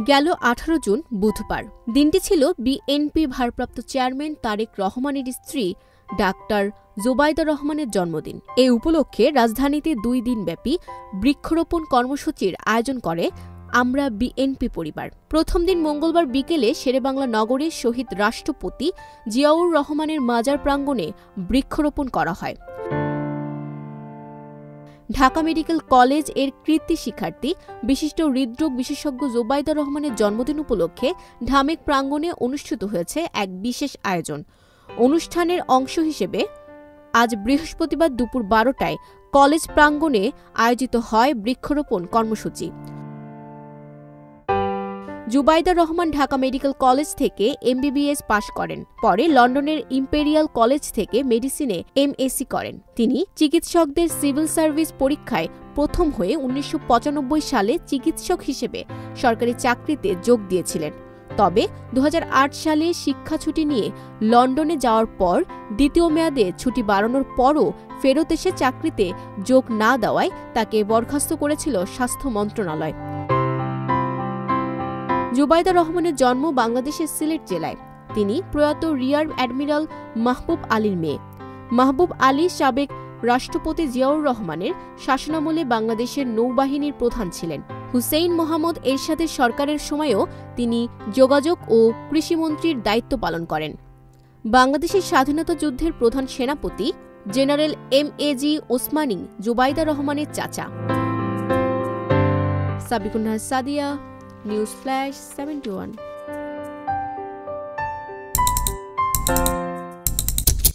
গেল 18 জুন বুধবার। দিনটি ছিল বিএনপি ভারপ্রাপ্ত চেয়ারম্যান তারেক রহমানের স্ত্রী ডাক্তার জোবাইদা রহমানের জন্মদিন। এ উপলক্ষে রাজধানীতে 2 দিনব্যাপী বৃক্ষরোপণ কর্মসূচির আয়োজন করে আমরা বিএনপি পরিবার। প্রথম দিন মঙ্গলবার বিকেলে শেরেবাংলা নগরে শহীদ রাষ্ট্রপতি জিয়াউর রহমানের মাজার প্রাঙ্গণে বৃক্ষরোপণ করা হয়। ঢাকা মেডিকেল কলেজ এর কৃতী শিক্ষার্থী বিশিষ্ট হৃদরোগ বিশেষজ্ঞ জোবাইদা রহমানের জন্মদিন উপলক্ষে ঢামেক প্রাঙ্গণে অনুষ্ঠিত হয়েছে এক বিশেষ আয়োজন। অনুষ্ঠানের অংশ হিসেবে আজ বৃহস্পতিবার দুপুর 12টায় কলেজ প্রাঙ্গণে আয়োজিত হয় বৃক্ষরোপণ কর্মসূচি। জুবাইদা রহমান ঢাকা মেডিকেল কলেজ থেকে এমবিবিএস পাশ করেন। পরে লন্ডনের ইম্পেরিয়াল কলেজ থেকে মেডিসিনে এমএসসি করেন। তিনি চিকিৎসকদের সিভিল সার্ভিস পরীক্ষায় প্রথম হয়ে 1995 সালে চিকিৎসক হিসেবে সরকারি চাকরিতে যোগ দিয়েছিলেন। তবে 2008 সালে শিক্ষা ছুটি নিয়ে লন্ডনে যাওয়ার পর দ্বিতীয় মেয়াদে ছুটি বাড়ানোর পরও ফেরত এসে চাকরিতে যোগ না দেওয়ায় তাকে বরখাস্ত করেছিল স্বাস্থ্য মন্ত্রণালয়। জুবাইদা রহমানের জন্ম বাংলাদেশের সিলেট জেলায়। তিনি প্রয়াত রিয়ার অ্যাডমিরাল মাহবুব আলীর মেয়ে। মাহবুব আলী সাবেক রাষ্ট্রপতি জিয়াউর রহমানের শাসনামলে বাংলাদেশের নৌবাহিনীর প্রধান ছিলেন। হুসেইন মোহাম্মদ এরশাদের সরকারের সময়েও তিনি যোগাযোগ ও কৃষিমন্ত্রীর দায়িত্ব পালন করেন। বাংলাদেশের স্বাধীনতা যুদ্ধের প্রধান সেনাপতি জেনারেল এমএজি ওসমানী জুবাইদা রহমানের চাচা। Sabikun Nahar Sadia, news flash 71।